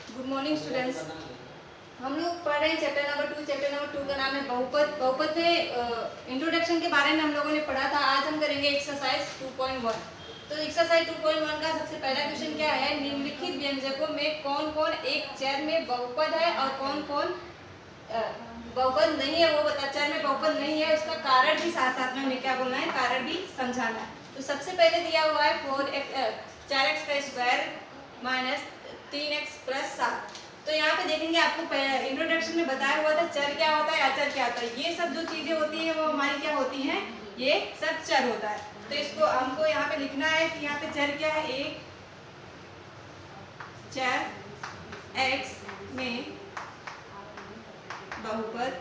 Good morning students. हम लोग पढ़ रहे हैं चैप्टर नंबर 2। चैप्टर नंबर 2 का नाम है बहुपद। बहुपद में इंट्रोडक्शन के बारे में हम लोगों ने पढ़ा था। आज हम करेंगे एक्सरसाइज 2.1। तो एक्सरसाइज 2.1 का सबसे पहला क्वेश्चन क्या है, निम्नलिखित व्यंजकों में कौन कौन एक चर में बहुपद है और कौन कौन बहुपद नहीं है, वो बता। चर में बहुपद नहीं है उसका कारण भी साथ साथ में हमें क्या बोलना है, कारण भी समझाना है। तो सबसे पहले दिया हुआ है 4x का स्क्वायर माइनस 3x प्लस 7। तो यहाँ पे देखेंगे आपको इंट्रोडक्शन में बताया हुआ था चर क्या होता है, अचर क्या होता है। ये सब जो चीजें होती हैं वो हमारी क्या होती हैं, ये सब चर होता है। तो इसको हमको यहाँ पे लिखना है कि यहाँ पे चर क्या है, एक चर x में बहुपद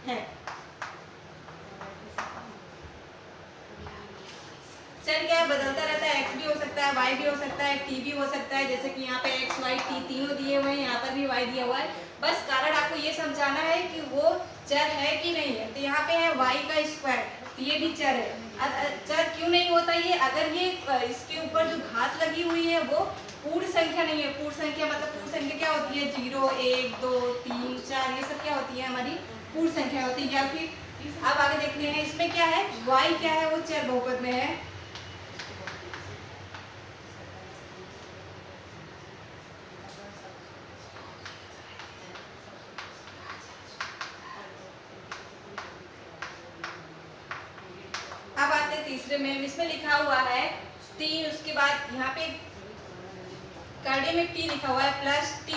है। चर क्या है, बदलता रहता है। x भी हो सकता है, y भी हो सकता है, t भी हो सकता है। जैसे कि यहाँ पे x, y, t तीनों दिए हुए हैं, यहाँ पर भी y दिया हुआ है। बस कारण आपको ये समझाना है कि वो चर है कि नहीं है। तो यहाँ पे है y का स्क्वायर, तो ये भी चर है। चर क्यों नहीं होता ये, अगर ये इसके ऊपर जो घात लगी हुई है वो पूर्ण संख्या नहीं है। पूर्ण संख्या मतलब पूर्ण संख्या क्या होती है, 0, 1, 2, 3, 4, ये सब क्या होती है, हमारी पूर्ण संख्या होती है। या फिर अब आगे देखते हैं इसमें क्या है, y क्या है, वो चर बहुपद में है। अब आते हैं तीसरे में, इसमें लिखा हुआ है 3, उसके बाद यहाँ पे करड़ी में t लिखा हुआ है प्लस t,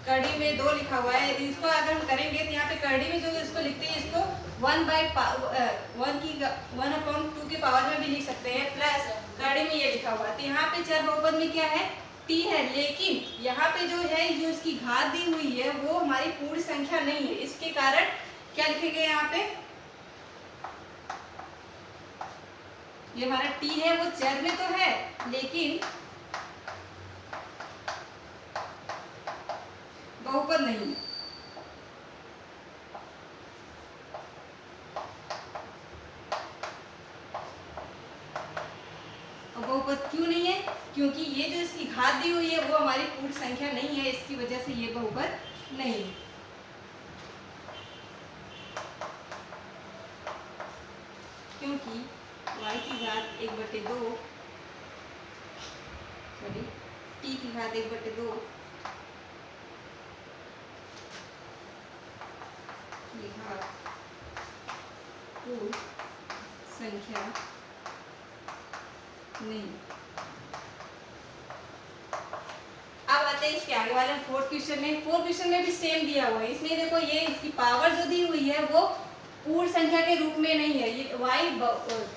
करड़ी में 2 लिखा हुआ है। इसको अगर हम करेंगे तो यहाँ पे करड़ी में जो इसको लिखते हैं, इसको 1/2 के पावर में भी लिख सकते हैं, प्लस करड़ी में ये लिखा हुआ है। तो यहाँ पे चर बहुपद में क्या है, t है। लेकिन यहाँ पे जो है, जो इसकी घात दी हुई है वो हमारी पूर्ण संख्या नहीं है। इसके कारण क्या लिखेंगे, यहाँ पे ये हमारा t है वो चर में तो है लेकिन बहुपद नहीं है। और बहुपद क्यों नहीं है, क्योंकि ये जो इसकी घात दी हुई है वो हमारी पूर्ण संख्या नहीं है, इसकी वजह से ये बहुपद नहीं है। क्योंकि y की घात 1/2 सॉरी t की घात 1/2 की घात पूर्ण संख्या नहीं। अब आते हैं इसके आगे वाले 4th क्वेश्चन में। 4th क्वेश्चन में भी सेम दिया हुआ है। इसमें देखो ये इसकी पावर जो दी हुई है वो पूर्ण संख्या के रूप में नहीं है, ये y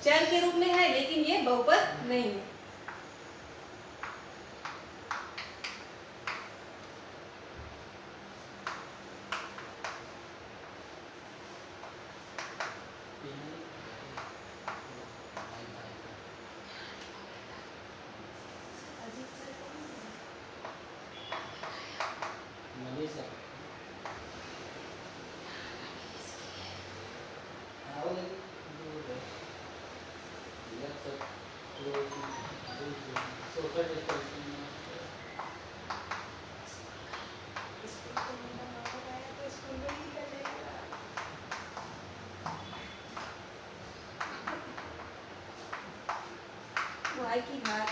चर के रूप में है लेकिन ये बहुपद नहीं है। y की घात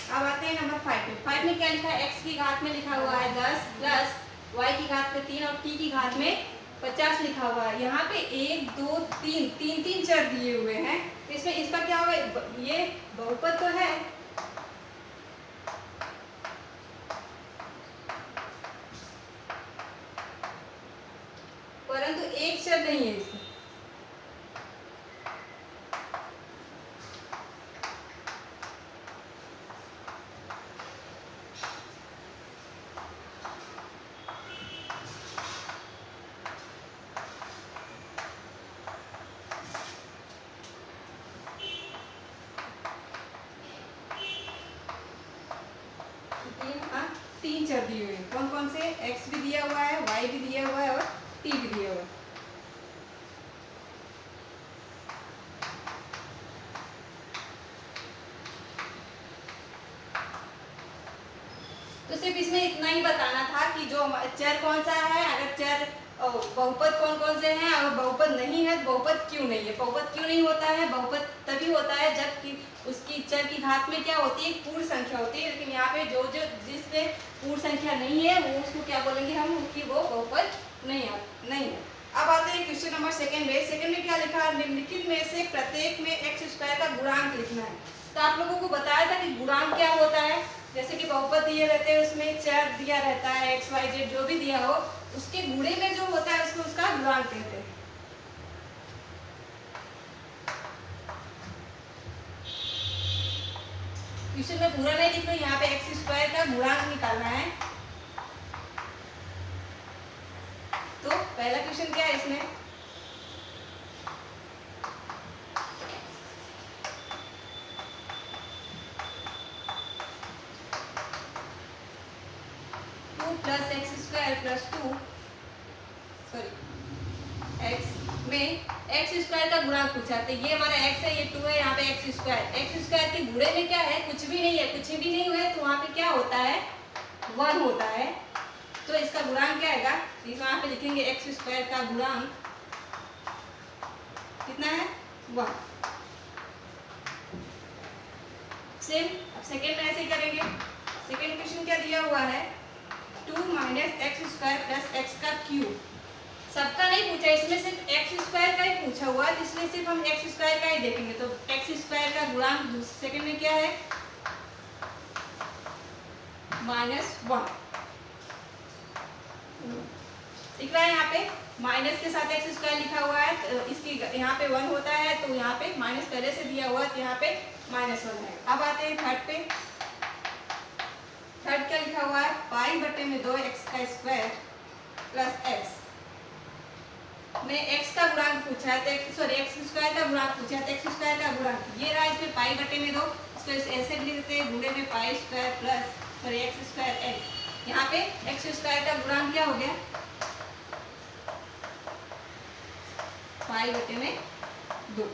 अब आते हैं नंबर 5 में। 5 में क्या लिखा है, x की घात में लिखा हुआ है 10 प्लस y की घात में 3 और t की घात में 50 लिखा हुआ है। यहाँ पे 1, 2, 3 चर दिए हुए हैं। तो इसमें इसका क्या होगा, ये बहुपद तो है परंतु एक चर नहीं है इसमें। तीन चर दिए हुए हैं। कौन कौन से? x भी दिया हुआ है, y भी दिया हुआ है और t भी दिया हुआ है। तो सिर्फ इसमें इतना ही बताना था कि जो चर कौन सा है, अगर चर बहुपद कौन कौन से हैं, अगर बहुपद नहीं है तो बहुपद क्यों नहीं है। बहुपद क्यों नहीं होता है? बहुपद तभी होता है जब कि उसकी चर की घात में क्या होती है? पूर्ण संख्या होती है। लेकिन यहाँ पे जो जिसमें पूर्ण संख्या नहीं है वो उसको क्या बोलेंगे हम कि वो बहुपद नहीं है। अब आते हैं क्वेश्चन नंबर सेकंड में। सेकंड में क्या लिखा है? निम्नलिखित में से प्रत्येक में x स्क्वायर का गुणांक लिखना है। तो आप लोगों को बताया था कि गुणांक क्या होता है। जैसे कि बहुपद दिए रहते हैं, उसमें चर दिया रहता है, x y z जो भी दिया हो, उसके गुणे में जो होता है उसको उसका गुणांक कहते हैं। क्वेश्चन में पूरा नहीं लिखना, यहाँ पे x स्क्वायर का गुणांक निकालना है। तो पहला क्वेश्चन क्या है इसमें? Plus x square plus 2 x में एक्स स्क्वायर का गुणांक पूछा। तो ये हमारा x है, ये 2 है, यहाँ पे एक्स स्क्वायर के गुणे में क्या है? कुछ भी नहीं है, कुछ भी नहीं हुआ है, तो वहाँ पे क्या होता है? 1 होता है। तो इसका गुणांक क्या आएगा? यहाँ पे लिखेंगे एक्स स्क्वायर का गुणांक कितना है? 1। सेम अब सेकेंड में ऐसे ही करेंगे। सेकेंड क्वेश्चन क्या दिया हुआ है? 2 minus x square plus x का क्यूब। सबका नहीं पूछा, इसमें सिर्फ एक्स स्क्वायर का ही पूछा हुआ है, इसलिए सिर्फ हम एक्स स्क्वायर का ही देखेंगे। तो एक्स स्क्वायर का गुणांक सेकंड में क्या है? -1 दिख रहा है यहाँ पे। माइनस के साथ एक्स स्क्वायर लिखा हुआ है, तो इसकी यहाँ पे 1 होता है, तो यहाँ पे माइनस पहले से दिया हुआ है, तो यहाँ पे -1 है। अब आते हैं थर्ड पे। थर्ड क्या लिखा हुआ है? पाई बटे में 2x का स्क्वायर प्लस x में x का गुणांक पूछा है, तो सॉरी एक्स स्क्वायर का गुणांक पूछा है, तो एक्स स्क्वायर का गुणांक ये रहा। इसमें पाई बटे में 2, इसको ऐसे लिख देते हैं, गुणे में pi square plus sorry x square x। यहाँ पे एक्स स्क्वायर का गुणांक क्या हो गया? पाई बटे में 2।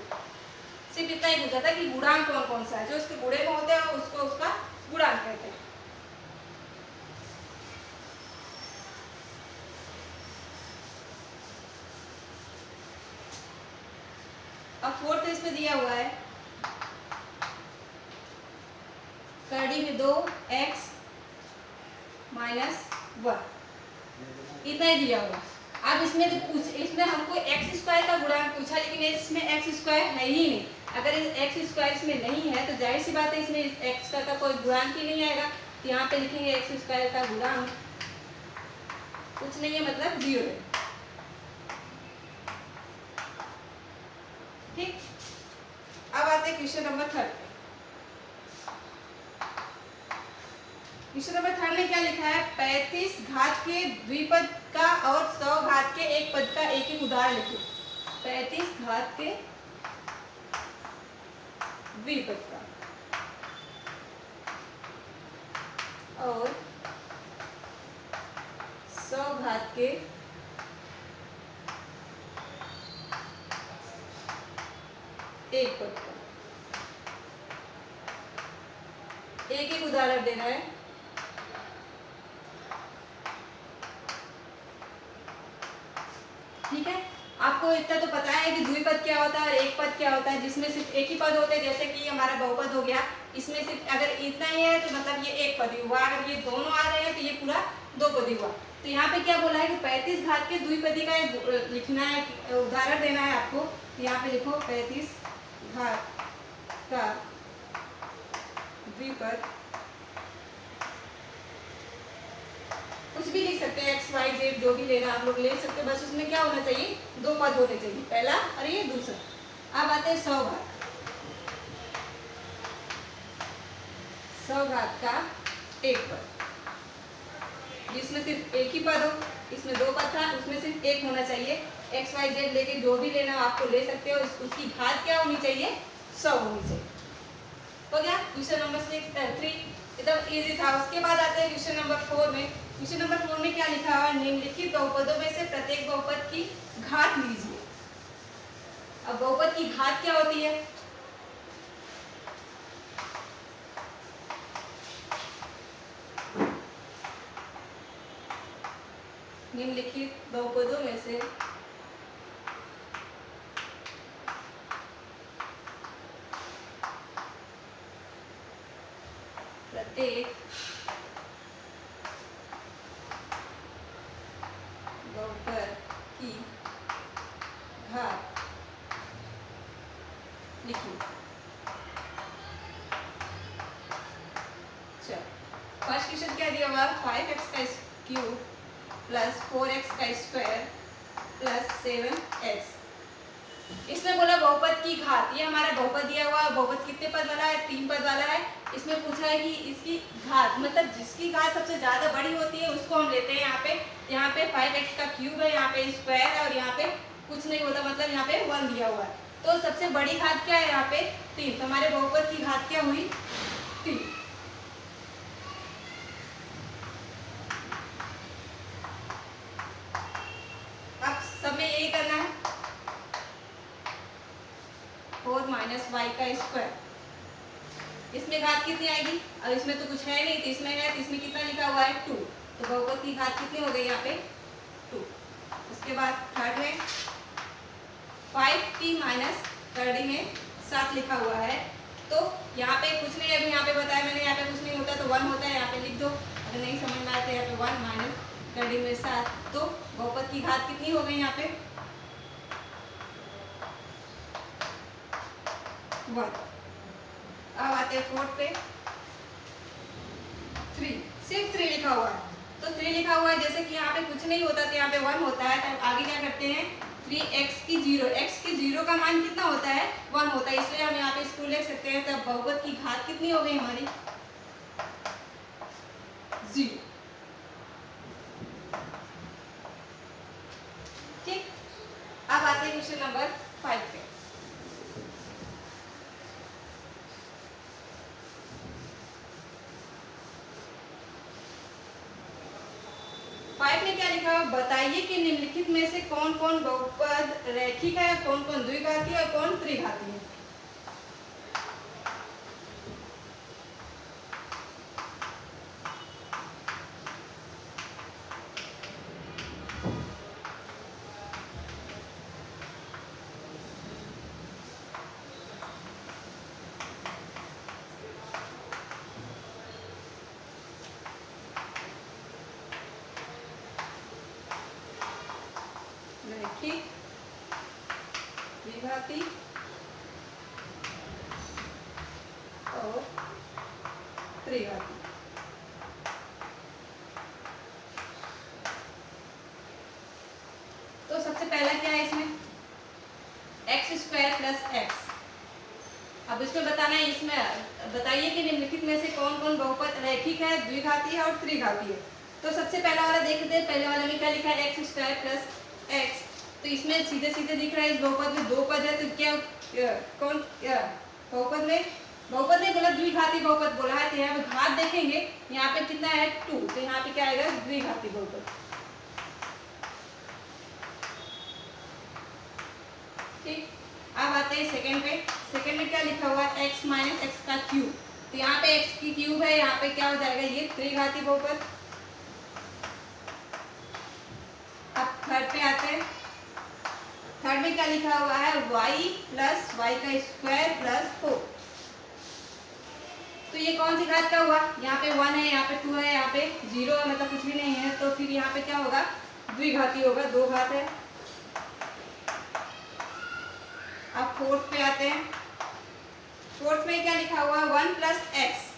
सिर्फ इतना ही पूछा था कि गुणांक कौन कौन सा है, जो उसके गुणे में होते हैं उसको उसका गुणांक कहते हैं। अब फोर्थ इसमें दिया हुआ है कड़ी में 2x - 1 इतना ही दिया हुआ। अब इसमें इसमें हमको एक्स स्क्वायर का गुणांक पूछा, लेकिन इसमें एक्स स्क्वायर है ही नहीं। अगर एक्स स्क्वायर इसमें नहीं है तो जाहिर सी बात है इसमें एक्स का कोई गुणांक ही नहीं आएगा। तो यहाँ पे लिखेंगे एक्स स्क्वायर का गुणांक कुछ नहीं है, मतलब 0 है। ठीक, अब आते हैं क्वेश्चन नंबर 3। क्वेश्चन नंबर 3 में क्या लिखा है? 35 घात के द्विपद का और 100 घात के एक पद का एक एक उदाहरण लिखो। 35 घात के द्विपद का और 100 घात के एक पद का एक एक उदाहरण देना है। ठीक है, आपको इतना तो पता है कि द्विपद क्या होता है और एक पद क्या होता है, जिसमें सिर्फ एक ही पद होते हैं। जैसे कि हमारा बहुपद हो गया, इसमें सिर्फ अगर इतना ही है तो मतलब ये एक पद ही हुआ, अगर ये दोनों आ रहे हैं तो ये पूरा 2 पदी हुआ। तो यहाँ पे क्या बोला है कि 35 घात के द्विपदी का लिखना है, उदाहरण देना है आपको। तो यहाँ पे लिखो 35 घात का द्विपद, कुछ भी लिख सकते हैं, एक्स वाई जेड जो भी लेना आप लोग ले सकते हैं, बस उसमें क्या होना चाहिए? 2 पद होने चाहिए, पहला और ये दूसरा। अब आते हैं 100 घात। 100 घात का एक पद, जिसमें सिर्फ एक ही पद हो, इसमें 2 पद था, उसमें सिर्फ एक होना चाहिए। एक्स वाई जेड लेके जो भी लेना आपको ले सकते हो, उसकी घात क्या होनी चाहिए? 100 होनी चाहिए। हो गया क्वेश्चन नंबर 3। एकदम इजी था। उसके बाद आते हैं क्वेश्चन नंबर 4 में। क्वेश्चन नंबर 4 में क्या लिखा हुआ है, निम्नलिखित बहुपदों में से प्रत्येक बहुपद की घात लीजिए। अब बहुपद की घात क्या होती है, निम्नलिखित बहुपदों में से प्रत्येक बहुपद की घात लिखिए। चलो फर्स्ट क्वेश्चन क्या दिया हुआ, 5x का क्यूब प्लस 4x का स्क्वायर प्लस 7x। इसमें बोला बहुपद की घात, ये हमारा बहुपद दिया हुआ, बहुपद कितने पद वाला है, 3 पद वाला है। इसमें पूछा है कि इसकी घात, मतलब जिसकी घात सबसे ज्यादा बड़ी होती है उसको हम लेते हैं। यहाँ पे 5x का क्यूब है, यहाँ पे स्क्वायर है और यहाँ पे कुछ नहीं होता, मतलब यहाँ पे 1 दिया हुआ है। तो सबसे बड़ी घात क्या है, यहाँ पे 3। तो हमारे बहुपद की घात क्या हुई, 3। अब सब में यही करना है, 4 माइनस वाई का स्क्वायर। इसमें घात कितनी आएगी, अब इसमें तो कुछ है नहीं, तो इसमें है, तो इसमें कितना लिखा हुआ है, 2। तो बहुपद की घात कितनी हो गई यहाँ पे, 2। उसके बाद थर्ड में 5t माइनस थर्ड में 7 लिखा हुआ है। तो यहाँ पे कुछ नहीं, अभी यहाँ पे बताया मैंने, यहाँ पे कुछ नहीं होता तो 1 होता है, यहाँ पे लिख दो। अगर नहीं समझ में आया तो यहाँ पे 1 माइनस थर्ड में 7। तो बहुपद की घात कितनी हो गई यहाँ पे, 1। अब आते हैं फोर्थ पे, 3, सिर्फ 3 लिखा हुआ है। तो 3 लिखा हुआ है, जैसे कि यहाँ पे कुछ नहीं होता तो यहाँ पे 1 होता है, तो आगे क्या करते हैं, 3x की 0, x की 0 का मान कितना होता है, 1 होता है, इसलिए हम यहाँ पे इसको लिख सकते हैं। तब बहुपद की घात कितनी हो गई हमारी, 0। ठीक, अब आते हैं क्वेश्चन नंबर 5 पे। में क्या लिखा है, बताइए कि निम्नलिखित में से कौन कौन बहुपद रैखिक है, कौन कौन द्विघाती है और कौन त्रिघाती है। रैखिक, द्विघाती और त्रिघाती। तो सबसे पहला क्या है इसमें, एक्स स्क्वायर प्लस एक्स। अब इसमें बताना है, इसमें बताइए कि निम्नलिखित में से कौन कौन बहुपद रैखिक है, द्विघाती है और त्रिघाती है। तो सबसे पहला वाला देखते हैं, पहले वाले में क्या लिखा है, एक्स स्क्वायर प्लस एक्स। तो इसमें सीधे सीधे दिख रहा है, इस बहुपद में 2 पद है, तो क्या कौन बहुपद में, बहुपद ने बोला द्विघाती बहुपद बोला है, तो यहाँ पे घात देखेंगे, यहाँ पे कितना है 2, तो यहाँ पे क्या आएगा, द्विघाती बहुपद। ठीक, अब आते हैं सेकंड पे। सेकंड में क्या लिखा हुआ है, x माइनस एक्स का क्यूब। तो यहाँ पे x की क्यूब है, यहाँ पे क्या हो जाएगा, ये त्रिघाती बहुपद। अब थर्ड पे आते हैं, थर्ड में क्या लिखा हुआ है, y प्लस वाई का स्क्वायर प्लस 4। तो ये कौन सी घात का हुआ, यहाँ पे 1 है, यहाँ पे 2 है, यहाँ पे 0 है, मतलब कुछ भी नहीं है, तो फिर यहाँ पे क्या होगा, द्विघाती होगा, 2 घात है। अब फोर्थ पे आते हैं, फोर्थ में क्या लिखा हुआ है, 1 प्लस एक्स।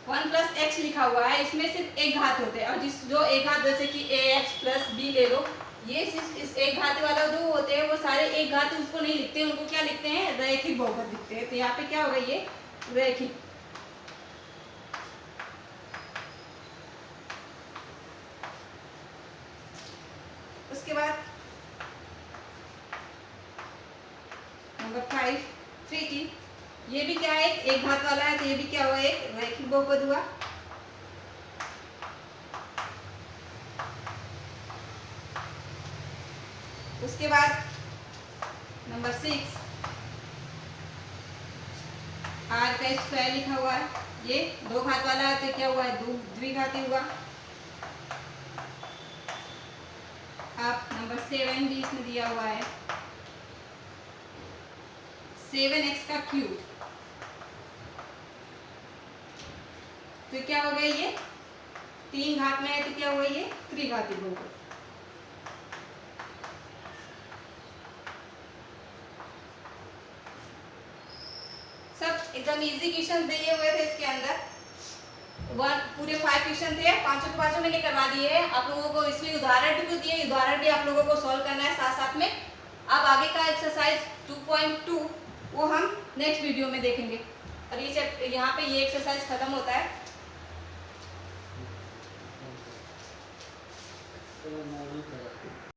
1 प्लस एक्स लिखा हुआ है, इसमें सिर्फ एक घात होते हैं, और जो एक घात, जैसे कि ax प्लस b ले लो, ये सिर्फ इस एक घात वाला जो होते हैं वो सारे एक घात, उसको नहीं लिखते, उनको क्या लिखते हैं, रैखिक बहुपद लिखते हैं। तो यहाँ पे क्या होगा, ये रैखिक। उसके बाद नंबर 5, 3t, ये भी क्या है, एक घात वाला है, तो ये भी क्या हुआ, एक रैखिक बहुपद हुआ। उसके बाद नंबर 6 r का स्क्वायर लिखा हुआ है, ये दो घात वाला है तो क्या हुआ है, द्विघाती हुआ। अब नंबर 7 भी इसमें दिया हुआ है, 7x का क्यूब, तो क्या हो गया, ये 3 घात में है तो क्या हुआ, ये त्रिघाती बहुपद। सब एकदम इजी क्वेश्चन दिए हुए थे इसके अंदर, पूरे 5 क्वेश्चन थे, पांचों मैंने करवा दिए हैं। आप लोगों को इसमें उदाहरण भी दिए, उदाहरण भी आप लोगों को सॉल्व करना है साथ साथ में। अब आगे का एक्सरसाइज 2.2 वो हम नेक्स्ट वीडियो में देखेंगे, और ये यहाँ पे ये एक्सरसाइज खत्म होता है।